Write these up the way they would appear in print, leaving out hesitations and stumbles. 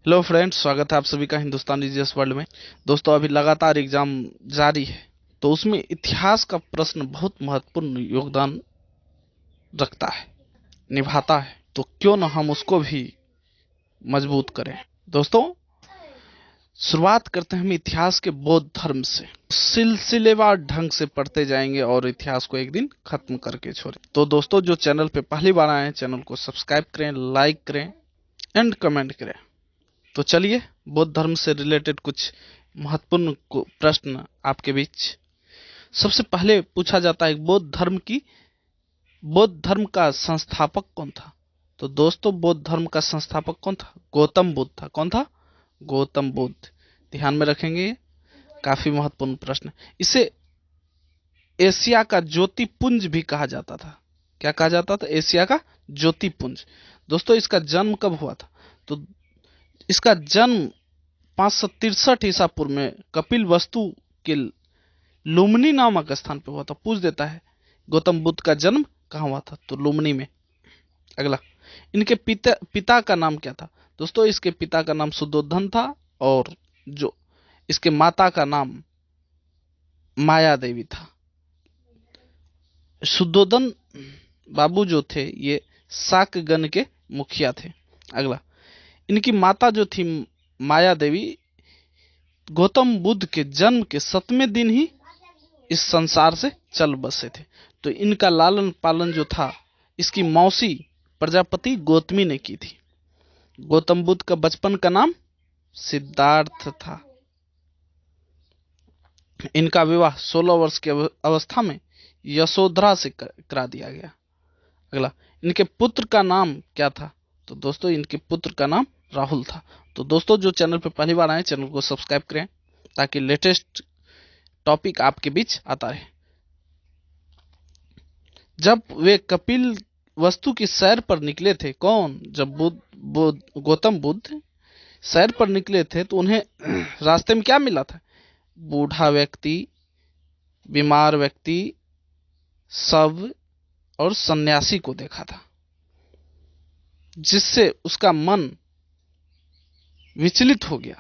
Hello friends, स्वागत है आप सभी का हिंदुस्तान जीएस वर्ल्ड में। दोस्तों, अभी लगातार एग्जाम जारी है, तो उसमें इतिहास का प्रश्न बहुत महत्वपूर्ण योगदान रखता है, निभाता है। तो क्यों न हम उसको भी मजबूत करें। दोस्तों, शुरुआत करते हैं हम इतिहास के बौद्ध धर्म से। सिलसिलेवार ढंग से पढ़ते जाएंगे और इतिहास को एक दिन खत्म करके छोड़ें। तो दोस्तों, जो चैनल पे पहली बार आए हैं, चैनल को सब्सक्राइब करें, लाइक करें एंड कमेंट करें। तो चलिए, बौद्ध धर्म से रिलेटेड कुछ महत्वपूर्ण प्रश्न आपके बीच। सबसे पहले पूछा जाता है, बौद्ध धर्म का संस्थापक कौन था। तो दोस्तों, बौद्ध धर्म का संस्थापक कौन था? गौतम बुद्ध था। कौन था? गौतम बुद्ध। ध्यान में रखेंगे, काफी महत्वपूर्ण प्रश्न। इसे एशिया का ज्योतिपुंज भी कहा जाता था। क्या कहा जाता था? एशिया का ज्योतिपुंज। दोस्तों, इसका जन्म कब हुआ था? तो इसका जन्म 563 ईसा पूर्व में कपिल वस्तु के लुम्बिनी नामक स्थान पर हुआ था। पूछ देता है, गौतम बुद्ध का जन्म कहाँ हुआ था? तो लुम्बिनी में। अगला, इनके पिता का नाम क्या था? दोस्तों, इसके पिता का नाम शुद्धोधन था, और जो इसके माता का नाम माया देवी था। शुद्धोधन बाबू जो थे, ये शाकगण के मुखिया थे। अगला, इनकी माता जो थी माया देवी, गौतम बुद्ध के जन्म के 7वें दिन ही इस संसार से चल बसे थे। तो इनका लालन पालन जो था, इसकी मौसी प्रजापति गौतमी ने की थी। गौतम बुद्ध का बचपन का नाम सिद्धार्थ था। इनका विवाह 16 वर्ष की अवस्था में यशोधरा से करा दिया गया। अगला, इनके पुत्र का नाम क्या था? तो दोस्तों, इनके पुत्र का नाम राहुल था। तो दोस्तों, जो चैनल पर पहली बार आए, चैनल को सब्सक्राइब करें ताकि लेटेस्ट टॉपिक आपके बीच आता रहे। जब वे कपिल वस्तु की सैर पर निकले थे, कौन? जब गौतम बुद्ध सैर पर निकले थे, तो उन्हें रास्ते में क्या मिला था? बूढ़ा व्यक्ति, बीमार व्यक्ति, शव और सन्यासी को देखा था, जिससे उसका मन विचलित हो गया।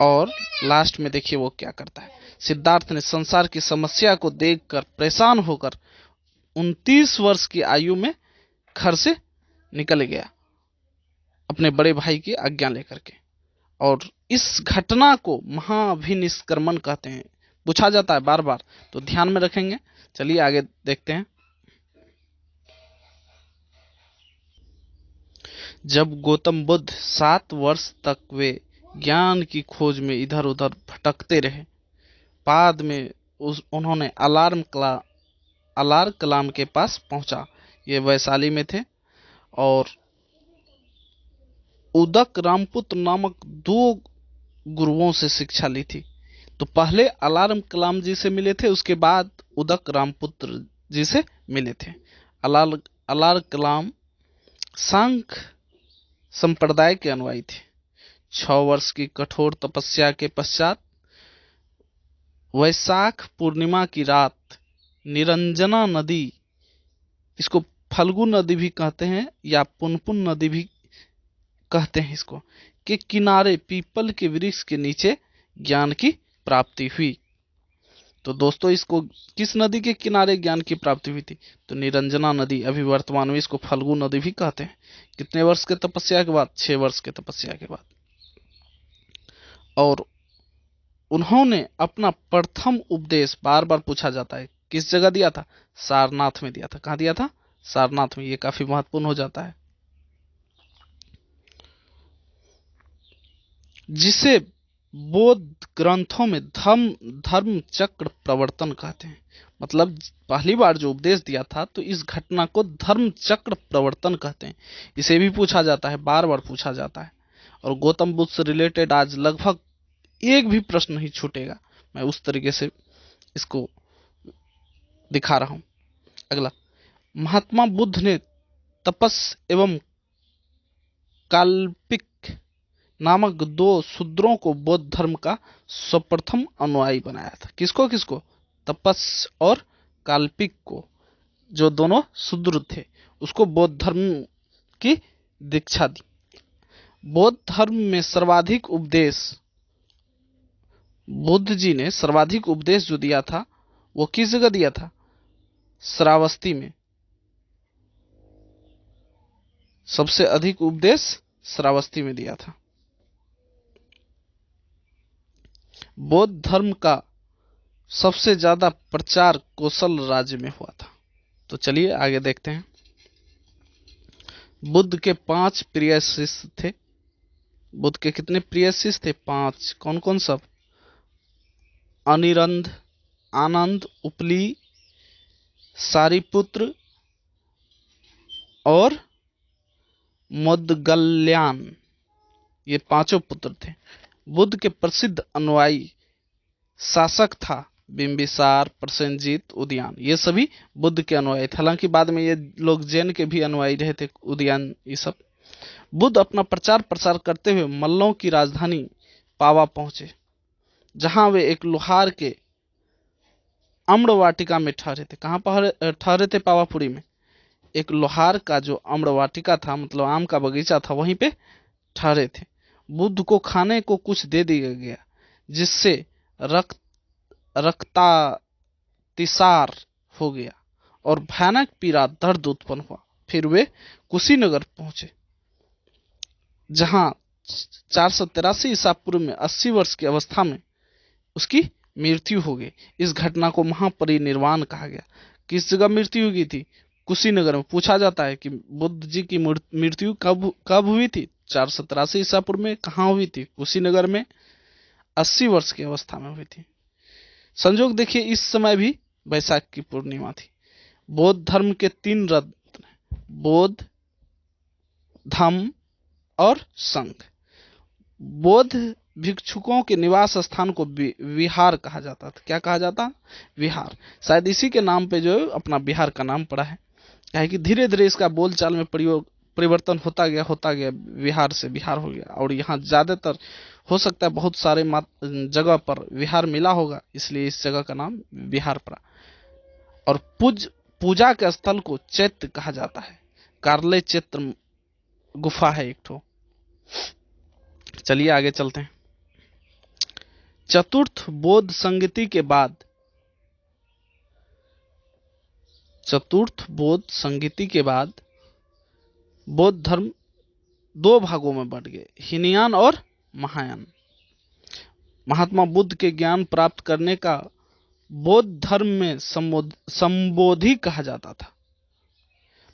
और लास्ट में देखिए वो क्या करता है। सिद्धार्थ ने संसार की समस्या को देखकर परेशान होकर 29 वर्ष की आयु में घर से निकल गया, अपने बड़े भाई की आज्ञा लेकर के। और इस घटना को महाभिनिष्क्रमण कहते हैं। पूछा जाता है बार बार, तो ध्यान में रखेंगे। चलिए आगे देखते हैं। जब गौतम बुद्ध 7 वर्ष तक वे ज्ञान की खोज में इधर उधर भटकते रहे, बाद में उन्होंने अलार कलाम के पास पहुंचा। ये वैशाली में थे, और उदक रामपुत्र नामक 2 गुरुओं से शिक्षा ली थी। तो पहले अलारम कलाम जी से मिले थे, उसके बाद उदक रामपुत्र जी से मिले थे। अलार अलार कलाम सांख्य संप्रदाय के अनुयायी थे। 6 वर्ष की कठोर तपस्या के पश्चात वैशाख पूर्णिमा की रात निरंजना नदी, इसको फल्गु नदी भी कहते हैं या पुनपुन नदी भी कहते हैं इसको, के किनारे पीपल के वृक्ष के नीचे ज्ञान की प्राप्ति हुई। तो दोस्तों, इसको किस नदी के किनारे ज्ञान की प्राप्ति हुई थी? तो निरंजना नदी। अभी वर्तमान में इसको फल्गु नदी भी कहते हैं। कितने वर्ष के तपस्या के बाद? 6 वर्ष के तपस्या के बाद। और उन्होंने अपना प्रथम उपदेश, बार बार पूछा जाता है, किस जगह दिया था? सारनाथ में दिया था। कहां दिया था? सारनाथ में। ये काफी महत्वपूर्ण हो जाता है, जिसे बौद्ध ग्रंथों में धर्म चक्र प्रवर्तन कहते हैं। मतलब पहली बार जो उपदेश दिया था, तो इस घटना को धर्म चक्र प्रवर्तन कहते हैं। इसे भी पूछा जाता है, बार बार पूछा जाता है। और गौतम बुद्ध से रिलेटेड आज लगभग एक भी प्रश्न नहीं छूटेगा। मैं उस तरीके से इसको दिखा रहा हूं। अगला, महात्मा बुद्ध ने तपस एवं काल्पिक नामक 2 शूद्रों को बौद्ध धर्म का सर्वप्रथम अनुयायी बनाया था। किसको किसको? तपस और काल्पिक को, जो दोनों शूद्र थे, उसको बौद्ध धर्म की दीक्षा दी। बौद्ध धर्म में सर्वाधिक उपदेश, बुद्ध जी ने सर्वाधिक उपदेश जो दिया था वो किस जगह दिया था? श्रावस्ती में। सबसे अधिक उपदेश श्रावस्ती में दिया था। बौद्ध धर्म का सबसे ज्यादा प्रचार कौशल राज्य में हुआ था। तो चलिए आगे देखते हैं। बुद्ध के 5 प्रिय शिष्य थे। बुद्ध के कितने प्रिय शिष्य थे? 5। कौन कौन सब? अनिरंध, आनंद, उपली, सारिपुत्र और मोदगल्यान, ये 5 पुत्र थे। बुद्ध के प्रसिद्ध अनुयायी शासक था बिंबिसार, प्रसेनजीत, उदयन, ये सभी बुद्ध के अनुयायी थे। हालांकि बाद में ये लोग जैन के भी अनुयायी रहे थे, उदयन ये सब। बुद्ध अपना प्रचार प्रसार करते हुए मल्लों की राजधानी पावा पहुंचे, जहां वे एक लोहार के अम्र वाटिका में ठहरे थे। कहां ठहरे थे? पावापुरी में। एक लोहार का जो अम्र वाटिका था, मतलब आम का बगीचा था, वहीं पे ठहरे थे। बुद्ध को खाने को कुछ दे दिया गया, जिससे रक्तातिसार हो गया और भयानक पीड़ा, दर्द उत्पन्न हुआ। फिर वे कुशीनगर पहुंचे, जहां 483 ईसा पूर्व में 80 वर्ष की अवस्था में उसकी मृत्यु हो गई। इस घटना को महापरिनिर्वाण कहा गया। किस जगह मृत्यु हो गई थी? कुशीनगर में। पूछा जाता है कि बुद्ध जी की मृत्यु कब हुई थी? 483 ईसा पूर्व में। कहां हुई थी? कुशीनगर में। 80 वर्ष की अवस्था में हुई थी। संजोग देखिए, इस समय भी वैशाख की पूर्णिमा थी। बौद्ध धर्म के 3 रत्न, बौद्ध, धम्म और संघ। बौद्ध भिक्षुकों के निवास स्थान को विहार कहा जाता था। क्या कहा जाता? विहार। शायद इसी के नाम पे जो अपना बिहार का नाम पड़ा है। क्या है कि धीरे धीरे इसका बोलचाल में परिवर्तन होता गया, विहार से बिहार हो गया। और यहाँ ज्यादातर हो सकता है बहुत सारे जगह पर विहार मिला होगा, इसलिए इस जगह का नाम बिहार पड़ा। और पूजा के स्थल को चैत्य कहा जाता है। कार्ले चैत्र गुफा है एक ठो। चलिए आगे चलते हैं। चतुर्थ बौद्ध संगति के बाद बौद्ध धर्म 2 भागों में बंट गए, हीनयान और महायान। महात्मा बुद्ध के ज्ञान प्राप्त करने का बौद्ध धर्म में संबोधि कहा जाता था।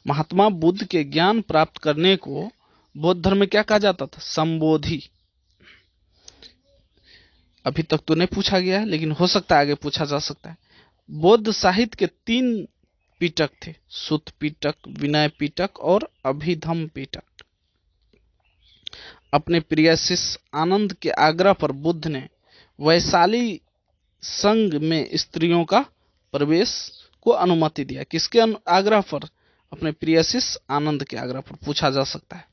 महात्मा बुद्ध के ज्ञान प्राप्त करने को बौद्ध धर्म में क्या कहा जाता था? संबोधि। अभी तक तो नहीं पूछा गया है, लेकिन हो सकता है आगे पूछा जा सकता है। बौद्ध साहित्य के 3 पिटक थे, सुत्त पिटक, विनय पिटक और अभिधम्म पिटक। अपने प्रिय शिष्य आनंद के आग्रह पर बुद्ध ने वैशाली संघ में स्त्रियों का प्रवेश को अनुमति दिया। किसके आग्रह पर? अपने प्रिय शिष्य आनंद के आग्रह पर। पूछा जा सकता है।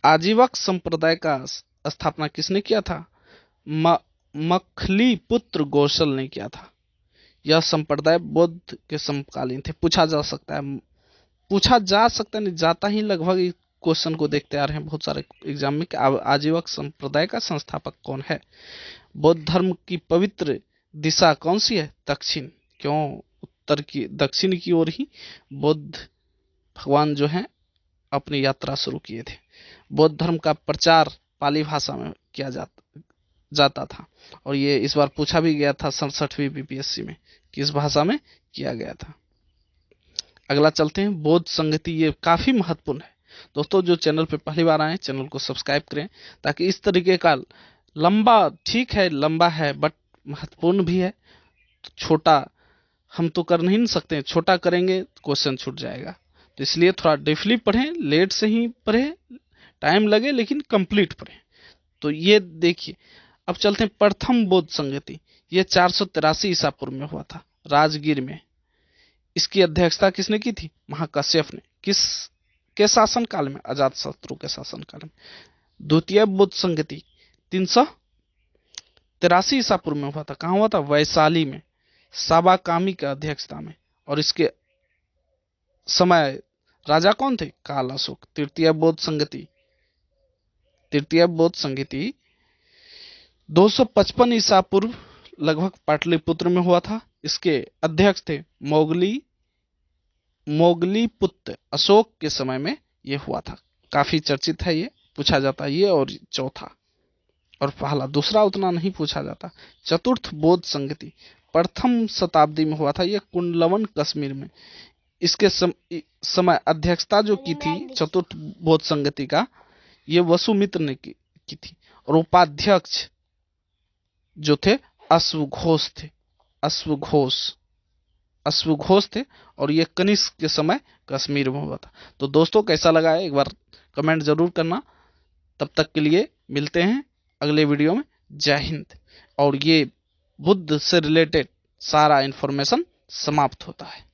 आजीवक संप्रदाय का स्थापना किसने किया था? मखली पुत्र गौसल ने किया था। यह संप्रदाय बुद्ध के समकालीन थे। पूछा जा सकता है, नहीं जाता ही लगभग। क्वेश्चन को देखते आ रहे हैं बहुत सारे एग्जाम में कि आजीवक संप्रदाय का संस्थापक कौन है? बौद्ध धर्म की पवित्र दिशा कौन सी है? दक्षिण। क्यों दक्षिण की ओर ही बुद्ध भगवान जो हैं अपनी यात्रा शुरू किए थे। बौद्ध धर्म का प्रचार पाली भाषा में किया जाता था, और ये इस बार पूछा भी गया था 67वीं बीपीएससी में, किस भाषा में किया गया था। अगला चलते हैं, बौद्ध संगति। ये काफी महत्वपूर्ण है दोस्तों। जो चैनल पे पहली बार आए, चैनल को सब्सक्राइब करें, ताकि इस तरीके का लंबा है बट महत्वपूर्ण भी है। तो छोटा हम तो कर नहीं सकते, छोटा करेंगे क्वेश्चन छूट जाएगा। तो इसलिए थोड़ा डीपली पढ़ें, लेट से ही पढ़ें, टाइम लगे लेकिन कंप्लीट पढ़ें। तो ये देखिए, अब चलते हैं प्रथम बौद्ध संगति। ये 483 ईसा पूर्व में हुआ था, राजगीर में। इसकी अध्यक्षता किसने की थी? महाकश्यप ने। किसके शासनकाल में? अजातशत्रु के शासनकाल में। द्वितीय बौद्ध संगति 383 ईसा पूर्व में हुआ था। कहां हुआ था? वैशाली में, साबाकामी की अध्यक्षता में। और इसके समय राजा कौन थे? काल अशोक। तृतीय बौद्ध संगति, तृतीय बौद्ध संगति 255 ईसा पूर्व लगभग पाटलिपुत्र में हुआ था। इसके अध्यक्ष थे मोगली पुत्र अशोक के समय में यह हुआ था। काफी चर्चित है, ये पूछा जाता है ये और चौथा और पहला, दूसरा उतना नहीं पूछा जाता। चतुर्थ बौद्ध संगति प्रथम शताब्दी में हुआ था, यह कुंडलवन कश्मीर में। इसके समय अध्यक्षता जो की थी चतुर्थ बौद्ध संगति का, ये वसुमित्र ने की थी और उपाध्यक्ष जो थे अश्वघोष थे। अश्वघोष थे और ये कनिष्क के समय कश्मीर में हुआ था। तो दोस्तों कैसा लगा है एक बार कमेंट जरूर करना। तब तक के लिए मिलते हैं अगले वीडियो में। जय हिंद। और ये बुद्ध से रिलेटेड सारा इंफॉर्मेशन समाप्त होता है।